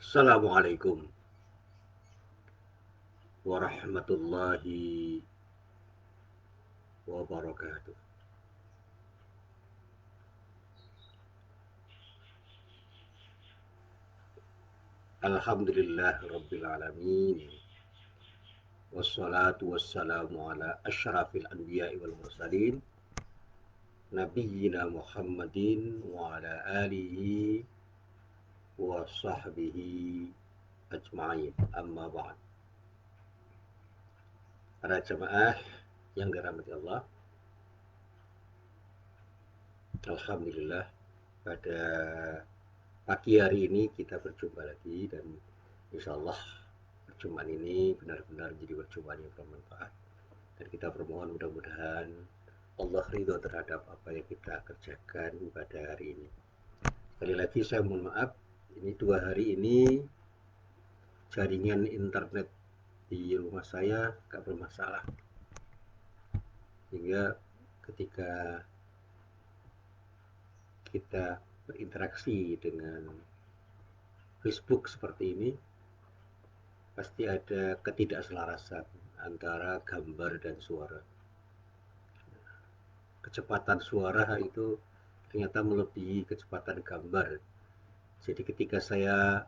Assalamualaikum warahmatullahi wabarakatuh. Alhamdulillah Rabbil Alamin. Wassalatu wassalamu ala ashrafil anbiya'i wal mursalin. Nabiyyina Muhammadin wa ala alihi wa sahbihi ajma'in. Amma ba'd. Para jamaah yang dirahmati Allah, Alhamdulillah pada pagi hari ini kita berjumpa lagi dan insya Allah perjumpaan ini benar-benar menjadi perjumpaan yang bermanfaat dan kita bermohon mudah-mudahan Allah ridho terhadap apa yang kita kerjakan pada hari ini. Sekali lagi saya mohon maaf, ini 2 hari ini jaringan internet di rumah saya gak bermasalah, sehingga ketika kita berinteraksi dengan Facebook seperti ini pasti ada ketidakselarasan antara gambar dan suara. Kecepatan suara itu ternyata melebihi kecepatan gambar. Jadi ketika saya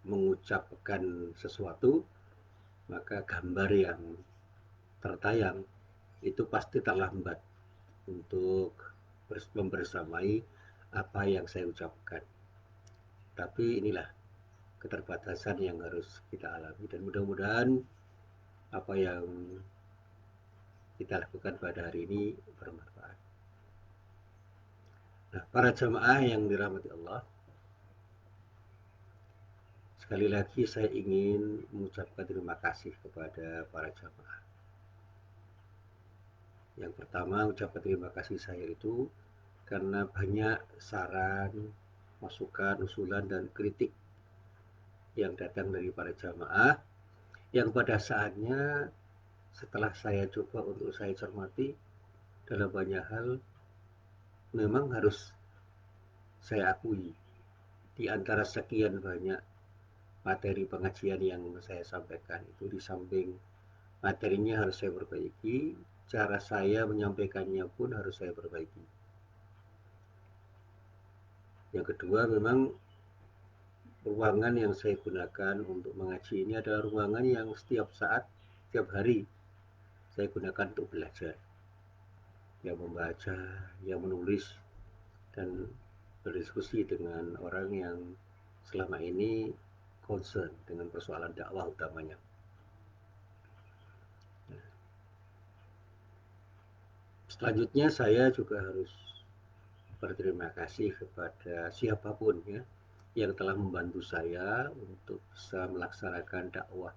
mengucapkan sesuatu, maka gambar yang tertayang itu pasti terlambat untuk membersamai apa yang saya ucapkan. Tapi inilah keterbatasan yang harus kita alami dan mudah-mudahan apa yang kita lakukan pada hari ini bermanfaat. Nah, para jamaah yang dirahmati Allah, sekali lagi saya ingin mengucapkan terima kasih kepada para jamaah. Yang pertama, ucapan terima kasih saya itu karena banyak saran, masukan, usulan, dan kritik yang datang dari para jamaah yang pada saatnya setelah saya coba untuk saya cermati dalam banyak hal memang harus saya akui di antara sekian banyak materi pengajian yang saya sampaikan itu di samping materinya harus saya perbaiki, cara saya menyampaikannya pun harus saya perbaiki. Yang kedua, memang ruangan yang saya gunakan untuk mengaji ini adalah ruangan yang setiap saat, setiap hari saya gunakan untuk belajar, yang membaca, yang menulis, dan berdiskusi dengan orang yang selama ini concern dengan persoalan dakwah utamanya. Selanjutnya saya juga harus berterima kasih kepada siapapun ya yang telah membantu saya untuk bisa melaksanakan dakwah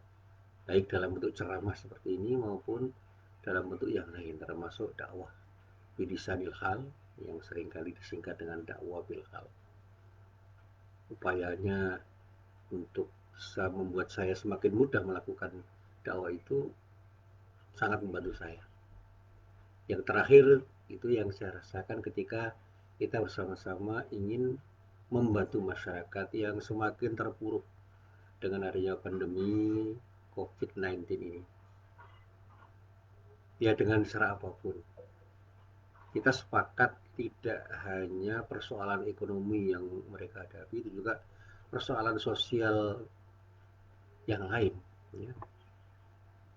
baik dalam bentuk ceramah seperti ini maupun dalam bentuk yang lain, termasuk dakwah bilisanil hal yang seringkali disingkat dengan dakwah bil hal. Upayanya untuk bisa membuat saya semakin mudah melakukan dakwah itu sangat membantu saya. Yang terakhir itu yang saya rasakan ketika kita bersama-sama ingin membantu masyarakat yang semakin terpuruk dengan adanya pandemi COVID-19 ini. Ya dengan cara apapun. Kita sepakat tidak hanya persoalan ekonomi yang mereka hadapi, itu juga persoalan sosial yang lain, ya.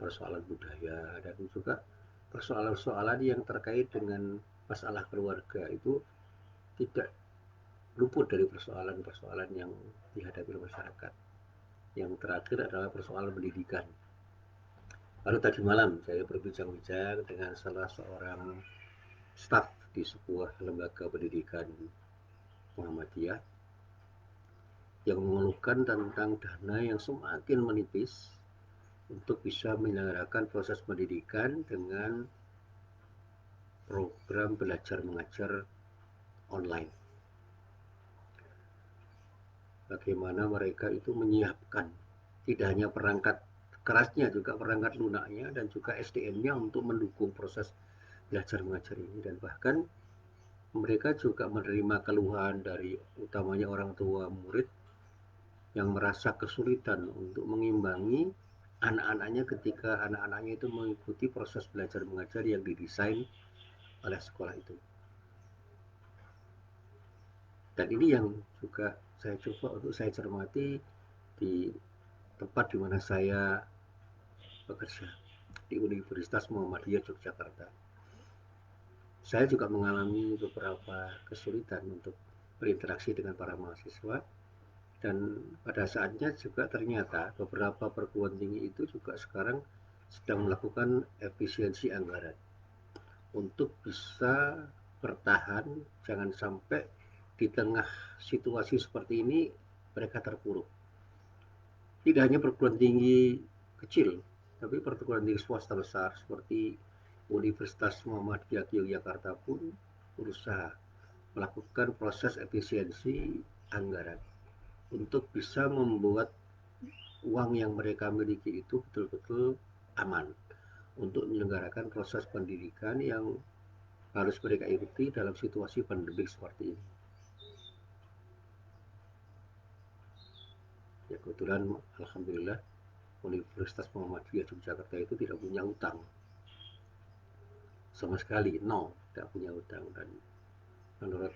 Persoalan budaya dan juga persoalan-persoalan yang terkait dengan masalah keluarga itu tidak luput dari persoalan-persoalan yang dihadapi oleh masyarakat. Yang terakhir adalah persoalan pendidikan. Lalu tadi malam saya berbincang-bincang dengan salah seorang staf di sebuah lembaga pendidikan Muhammadiyah yang mengeluhkan tentang dana yang semakin menipis untuk bisa menyelenggarakan proses pendidikan dengan program belajar mengajar online. Bagaimana mereka itu menyiapkan tidak hanya perangkat kerasnya, juga perangkat lunaknya dan juga SDM-nya untuk mendukung proses belajar mengajar ini, dan bahkan mereka juga menerima keluhan dari utamanya orang tua murid yang merasa kesulitan untuk mengimbangi anak-anaknya ketika anak-anaknya itu mengikuti proses belajar mengajar yang didesain oleh sekolah itu. Dan ini yang juga saya coba untuk saya cermati di tempat di mana saya bekerja, di Universitas Muhammadiyah Yogyakarta. Saya juga mengalami beberapa kesulitan untuk berinteraksi dengan para mahasiswa, dan pada saatnya juga ternyata beberapa perguruan tinggi itu juga sekarang sedang melakukan efisiensi anggaran untuk bisa bertahan, jangan sampai di tengah situasi seperti ini mereka terpuruk. Tidak hanya perguruan tinggi kecil, tapi perguruan tinggi swasta besar seperti Universitas Muhammadiyah Yogyakarta pun berusaha melakukan proses efisiensi anggaran untuk bisa membuat uang yang mereka miliki itu betul-betul aman untuk menyelenggarakan proses pendidikan yang harus mereka ikuti dalam situasi pandemi seperti ini. Ya, kebetulan alhamdulillah Universitas Muhammadiyah Yogyakarta itu tidak punya utang sama sekali, nol, tidak punya utang. Dan menurut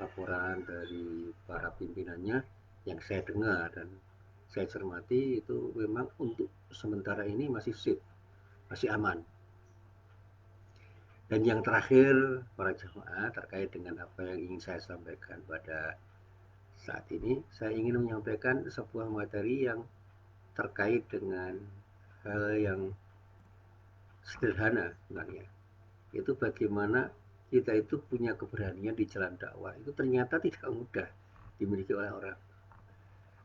laporan dari para pimpinannya yang saya dengar dan saya cermati, itu memang untuk sementara ini masih safe, masih aman. Dan yang terakhir, para jemaah, terkait dengan apa yang ingin saya sampaikan pada saat ini, saya ingin menyampaikan sebuah materi yang terkait dengan hal yang sederhana sebenarnya. Itu bagaimana kita itu punya keberanian di jalan dakwah. Itu ternyata tidak mudah dimiliki oleh orang.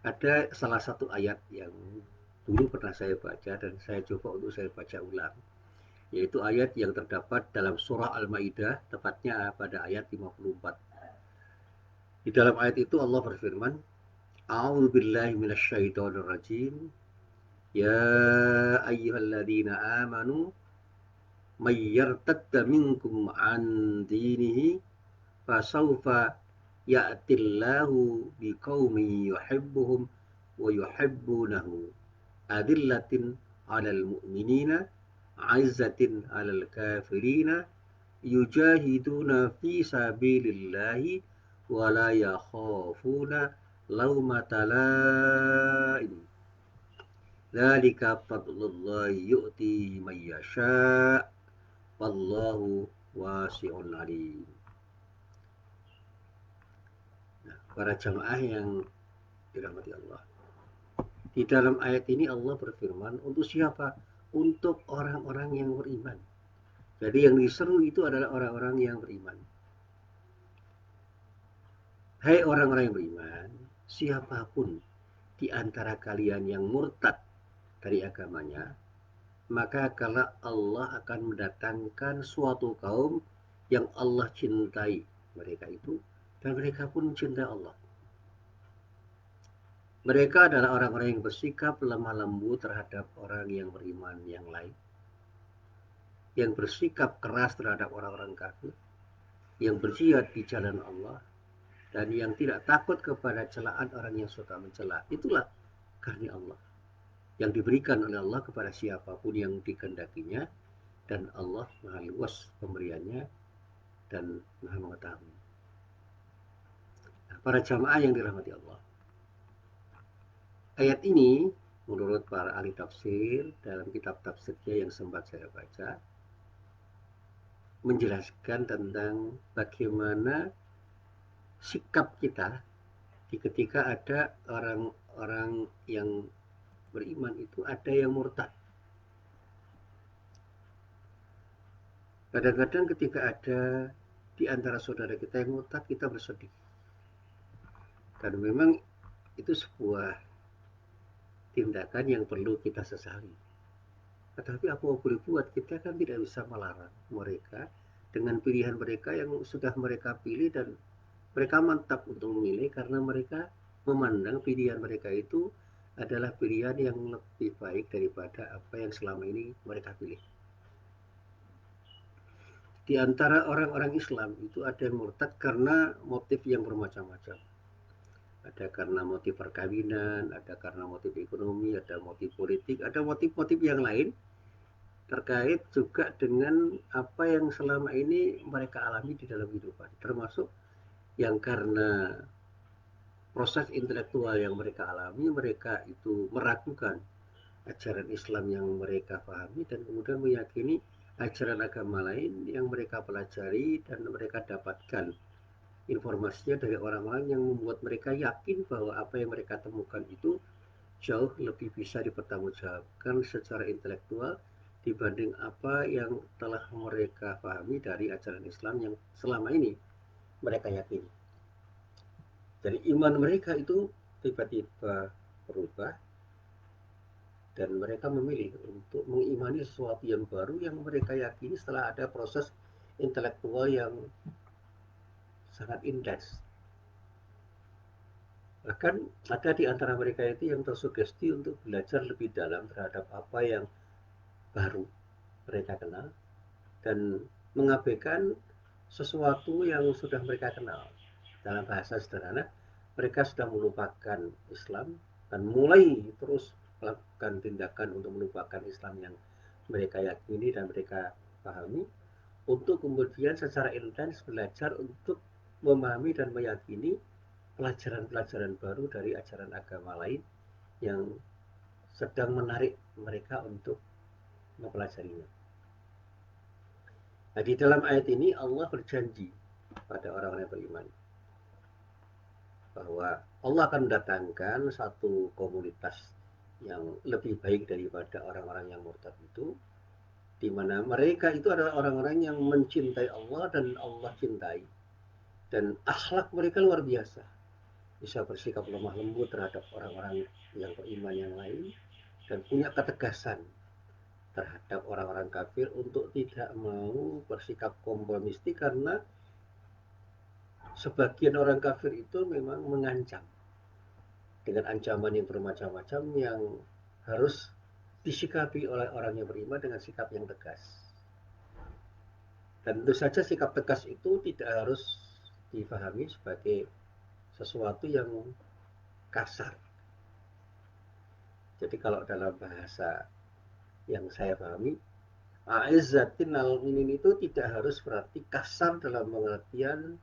Ada salah satu ayat yang dulu pernah saya baca dan saya coba untuk saya baca ulang, yaitu ayat yang terdapat dalam surah Al-Maidah, tepatnya pada ayat 54. Di dalam ayat itu Allah berfirman, A'udzu billahi minasyaitonir rajim. Ya ayyuhalladzina amanu may yartadda minkum an dinihi fasawfa ya'tillahu biqaumin yuhibbuhum wa yuhibbunahu adillatin 'alal mu'minina 'izzatin 'alal kafirina yujahiduna fi sabilillahi wa la yakhafuna laumata laim. Dzalika fadlullahi yu'ti may yasha' wallahu wasi'un alim. Nah, para jamaah yang dirahmati Allah, di dalam ayat ini Allah berfirman untuk siapa? Untuk orang-orang yang beriman. Jadi yang diseru itu adalah orang-orang yang beriman. Hai orang-orang yang beriman, siapapun di antara kalian yang murtad dari agamanya, maka kalau Allah akan mendatangkan suatu kaum yang Allah cintai mereka itu, dan mereka pun mencintai Allah. Mereka adalah orang-orang yang bersikap lemah lembut terhadap orang yang beriman yang lain, yang bersikap keras terhadap orang-orang kafir, yang berjihad di jalan Allah, dan yang tidak takut kepada celaan orang yang suka mencela. Itulah karunia Allah yang diberikan oleh Allah kepada siapapun yang dikehendakinya, dan Allah maha luas pemberiannya dan maha mengetahui. Nah, para jamaah yang dirahmati Allah, ayat ini menurut para ahli tafsir dalam kitab tafsirnya yang sempat saya baca, menjelaskan tentang bagaimana sikap kita ketika ada orang-orang yang beriman itu ada yang murtad. Kadang-kadang ketika ada di antara saudara kita yang murtad, kita bersedih. Dan memang itu sebuah tindakan yang perlu kita sesali. Tetapi apa yang boleh buat, kita kan tidak bisa melarang mereka dengan pilihan mereka yang sudah mereka pilih, dan mereka mantap untuk memilih karena mereka memandang pilihan mereka itu adalah pilihan yang lebih baik daripada apa yang selama ini mereka pilih. Di antara orang-orang Islam itu ada yang murtad karena motif yang bermacam-macam. Ada karena motif perkawinan, ada karena motif ekonomi, ada motif politik, ada motif-motif yang lain terkait juga dengan apa yang selama ini mereka alami di dalam kehidupan, termasuk yang karena proses intelektual yang mereka alami, mereka itu meragukan ajaran Islam yang mereka pahami dan kemudian meyakini ajaran agama lain yang mereka pelajari dan mereka dapatkan informasinya dari orang-orang yang membuat mereka yakin bahwa apa yang mereka temukan itu jauh lebih bisa dipertanggungjawabkan secara intelektual dibanding apa yang telah mereka pahami dari ajaran Islam yang selama ini mereka yakini. Jadi iman mereka itu tiba-tiba berubah dan mereka memilih untuk mengimani sesuatu yang baru yang mereka yakini setelah ada proses intelektual yang sangat intens. Bahkan ada di antara mereka itu yang tersugesti untuk belajar lebih dalam terhadap apa yang baru mereka kenal dan mengabaikan sesuatu yang sudah mereka kenal. Dalam bahasa sederhana, mereka sudah melupakan Islam dan mulai terus melakukan tindakan untuk melupakan Islam yang mereka yakini dan mereka pahami, untuk kemudian secara intens belajar untuk memahami dan meyakini pelajaran-pelajaran baru dari ajaran agama lain yang sedang menarik mereka untuk mempelajarinya. Nah, di dalam ayat ini Allah berjanji pada orang-orang yang beriman bahwa Allah akan mendatangkan satu komunitas yang lebih baik daripada orang-orang yang murtad itu, di mana mereka itu adalah orang-orang yang mencintai Allah dan Allah cintai, dan akhlak mereka luar biasa, bisa bersikap lemah lembut terhadap orang-orang yang beriman yang lain, dan punya ketegasan terhadap orang-orang kafir untuk tidak mau bersikap kompromistik karena sebagian orang kafir itu memang mengancam dengan ancaman yang bermacam-macam yang harus disikapi oleh orang yang beriman dengan sikap yang tegas. Dan tentu saja sikap tegas itu tidak harus dipahami sebagai sesuatu yang kasar. Jadi kalau dalam bahasa yang saya pahami, Aizzatin al-minin itu tidak harus berarti kasar dalam pengertian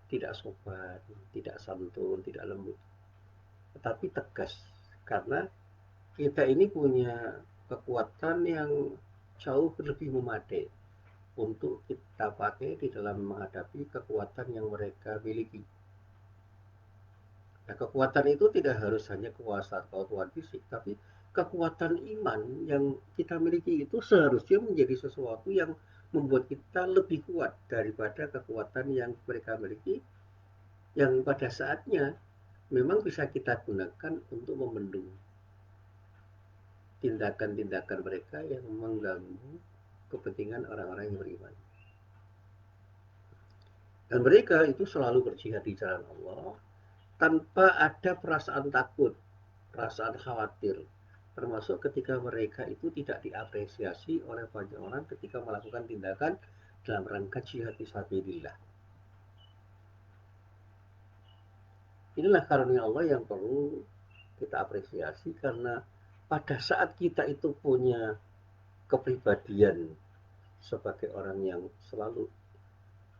tidak sopan, tidak santun, tidak lembut, tetapi tegas. Karena kita ini punya kekuatan yang jauh lebih memadai untuk kita pakai di dalam menghadapi kekuatan yang mereka miliki. Nah, kekuatan itu tidak harus hanya kekuatan fisik, tapi kekuatan iman yang kita miliki itu seharusnya menjadi sesuatu yang membuat kita lebih kuat daripada kekuatan yang mereka miliki, yang pada saatnya memang bisa kita gunakan untuk membendung tindakan-tindakan mereka yang mengganggu kepentingan orang-orang yang beriman. Dan mereka itu selalu berjihad di jalan Allah tanpa ada perasaan takut, perasaan khawatir, termasuk ketika mereka itu tidak diapresiasi oleh banyak orang ketika melakukan tindakan dalam rangka jihad fisabilillah. Inilah karunia Allah yang perlu kita apresiasi, karena pada saat kita itu punya kepribadian sebagai orang yang selalu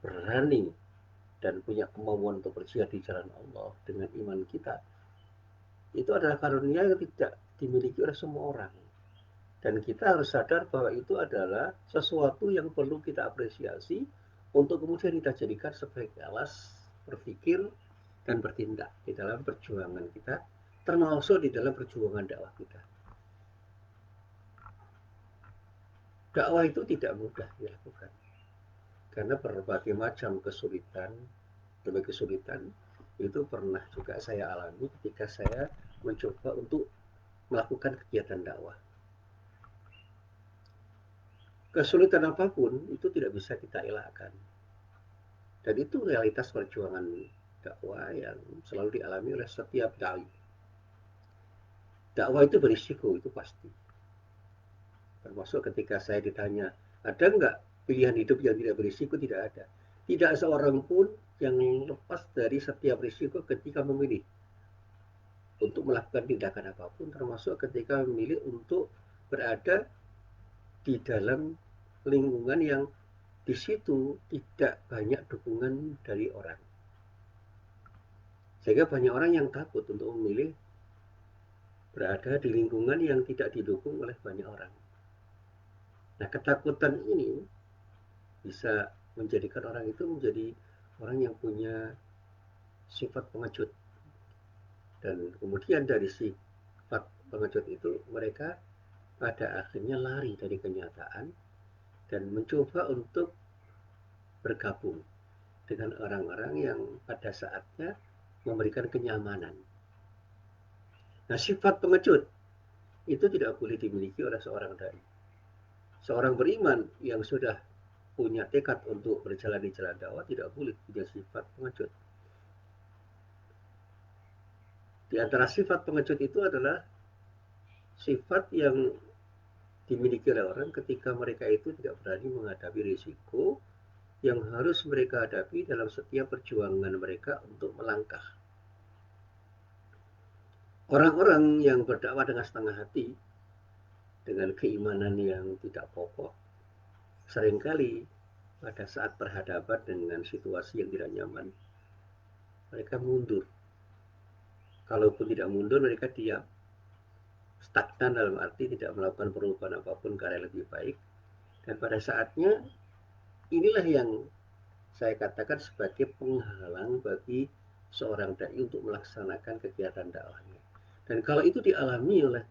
berani dan punya kemauan untuk berjihad di jalan Allah dengan iman kita, itu adalah karunia yang tidak dimiliki oleh semua orang. Dan kita harus sadar bahwa itu adalah sesuatu yang perlu kita apresiasi untuk kemudian kita jadikan sebagai alas berpikir dan bertindak di dalam perjuangan kita, termasuk di dalam perjuangan dakwah kita. Dakwah itu tidak mudah dilakukan karena berbagai macam kesulitan. Berbagai kesulitan itu pernah juga saya alami ketika saya mencoba untuk melakukan kegiatan dakwah. Kesulitan apapun itu tidak bisa kita elakkan. Dan itu realitas perjuangan dakwah yang selalu dialami oleh setiap dai. Dakwah itu berisiko, itu pasti. Termasuk ketika saya ditanya, ada nggak pilihan hidup yang tidak berisiko? Tidak ada. Tidak seorang pun yang lepas dari setiap risiko ketika memilih untuk melakukan tindakan apapun, termasuk ketika memilih untuk berada di dalam lingkungan yang di situ tidak banyak dukungan dari orang. Sehingga banyak orang yang takut untuk memilih berada di lingkungan yang tidak didukung oleh banyak orang. Nah, ketakutan ini bisa menjadikan orang itu menjadi orang yang punya sifat pengecut. Dan kemudian dari sifat pengecut itu mereka pada akhirnya lari dari kenyataan dan mencoba untuk bergabung dengan orang-orang yang pada saatnya memberikan kenyamanan. Nah, sifat pengecut itu tidak boleh dimiliki oleh seorang dai. Seorang beriman yang sudah punya tekad untuk berjalan di jalan dakwah tidak boleh punya sifat pengecut. Di antara sifat pengecut itu adalah sifat yang dimiliki oleh orang ketika mereka itu tidak berani menghadapi risiko yang harus mereka hadapi dalam setiap perjuangan mereka untuk melangkah. Orang-orang yang berdakwah dengan setengah hati, dengan keimanan yang tidak kokoh, seringkali pada saat berhadapan dengan situasi yang tidak nyaman, mereka mundur. Kalaupun tidak mundur, mereka diam. Stagnan dalam arti tidak melakukan perubahan apapun ke arah lebih baik. Dan pada saatnya, inilah yang saya katakan sebagai penghalang bagi seorang dai untuk melaksanakan kegiatan dakwahnya. Dan kalau itu dialami oleh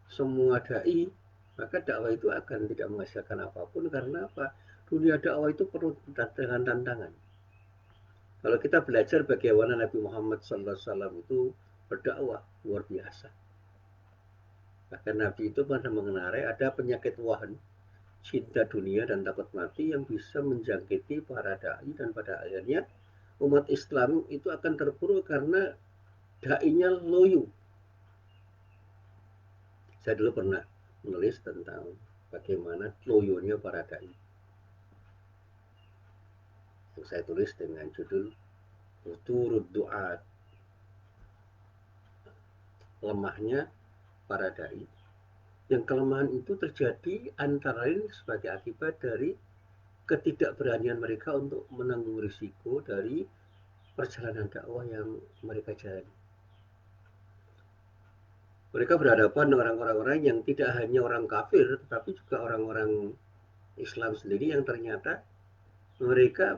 semua dai, maka dakwah itu akan tidak menghasilkan apapun. Karena apa? Dunia dakwah itu penuh dengan tantangan. Kalau kita belajar bagaimana Nabi Muhammad SAW itu berdakwah, luar biasa. Bahkan Nabi itu pernah mengenai ada penyakit wahan, cinta dunia dan takut mati yang bisa menjangkiti para dai, dan pada akhirnya umat Islam itu akan terpuruk karena dai-nya loyo. Saya dulu pernah menulis tentang bagaimana loyonya para dai. Yang saya tulis dengan judul Futurud Du'at, lemahnya para dai. Yang kelemahan itu terjadi antara lain sebagai akibat dari ketidakberanian mereka untuk menanggung risiko dari perjalanan dakwah yang mereka jalani. Mereka berhadapan dengan orang-orang yang tidak hanya orang kafir, tetapi juga orang-orang Islam sendiri yang ternyata mereka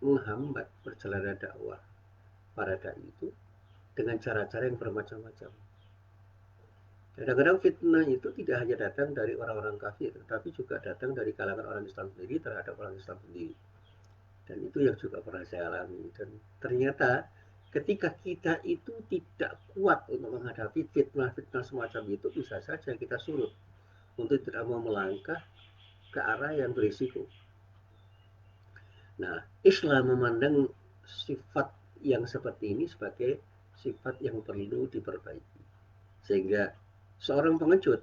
menghambat perjalanan dakwah para dai itu dengan cara-cara yang bermacam-macam. Kadang-kadang fitnah itu tidak hanya datang dari orang-orang kafir, tetapi juga datang dari kalangan orang Islam sendiri terhadap orang Islam sendiri. Dan itu yang juga pernah saya alami. Dan ternyata ketika kita itu tidak kuat untuk menghadapi fitnah-fitnah semacam itu, bisa saja kita surut untuk tidak mau melangkah ke arah yang berisiko. Nah, Islam memandang sifat yang seperti ini sebagai sifat yang perlu diperbaiki. Sehingga seorang pengecut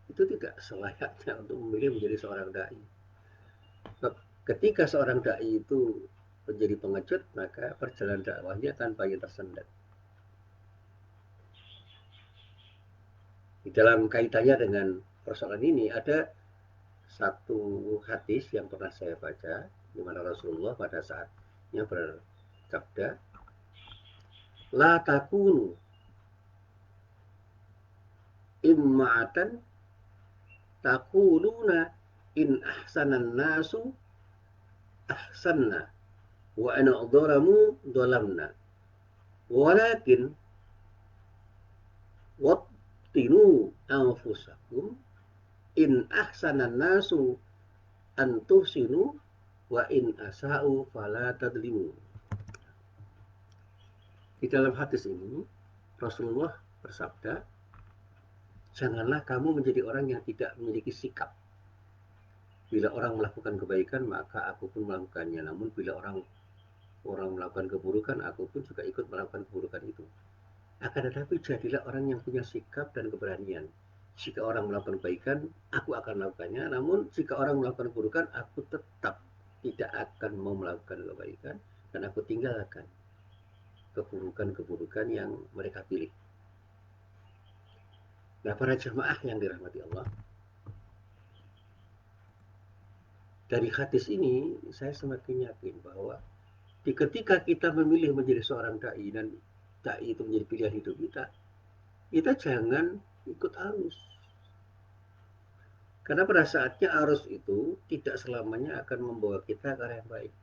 itu tidak selayaknya untuk memilih menjadi seorang dai. Ketika seorang dai itu menjadi pengecut, maka perjalanan dakwahnya akan banyak tersendat. Di dalam kaitannya dengan persoalan ini ada satu hadis yang pernah saya baca, di mana Rasulullah pada saatnya bersabda, la takunu imma'atan takuluna in ahsanan nasu ahsanna wa in dhalamu dhalamna walakin wattinu anfusakum in ahsanan nasu antusinu wa in asa'u fala tadlimu. Di dalam hadis ini Rasulullah bersabda, janganlah kamu menjadi orang yang tidak memiliki sikap. Bila orang melakukan kebaikan, maka aku pun melakukannya. Namun bila orang melakukan keburukan, aku pun juga ikut melakukan keburukan itu. Akan tetapi jadilah orang yang punya sikap dan keberanian. Jika orang melakukan kebaikan, aku akan melakukannya. Namun jika orang melakukan keburukan, aku tetap tidak akan mau melakukan kebaikan dan aku tinggalkan. keburukan-keburukan yang mereka pilih. Nah, para jemaah yang dirahmati Allah, dari hadis ini saya semakin yakin bahwa ketika kita memilih menjadi seorang dai dan dai itu menjadi pilihan hidup kita, kita jangan ikut arus. Karena pada saatnya arus itu tidak selamanya akan membawa kita ke arah yang baik.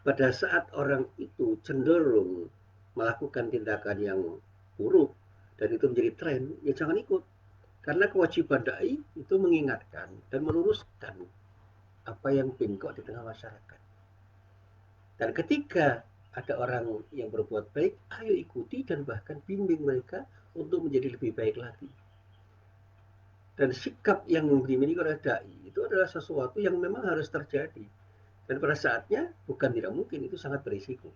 Pada saat orang itu cenderung melakukan tindakan yang buruk dan itu menjadi tren, ya jangan ikut. Karena kewajiban dai itu mengingatkan dan meluruskan apa yang bengkok di tengah masyarakat. Dan ketika ada orang yang berbuat baik, ayo ikuti dan bahkan bimbing mereka untuk menjadi lebih baik lagi. Dan sikap yang dimiliki oleh dai itu adalah sesuatu yang memang harus terjadi. Dan pada saatnya bukan tidak mungkin, itu sangat berisiko.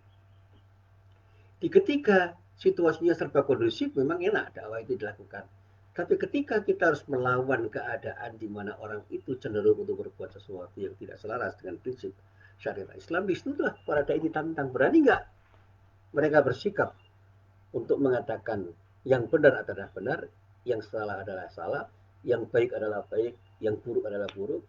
Di ketika situasinya serba kondusif, memang enak dakwah itu dilakukan. Tapi ketika kita harus melawan keadaan di mana orang itu cenderung untuk berbuat sesuatu yang tidak selaras dengan prinsip syariat Islam, di situlah para dai ditantang. Berani nggak mereka bersikap untuk mengatakan yang benar adalah benar, yang salah adalah salah, yang baik adalah baik, yang buruk adalah buruk,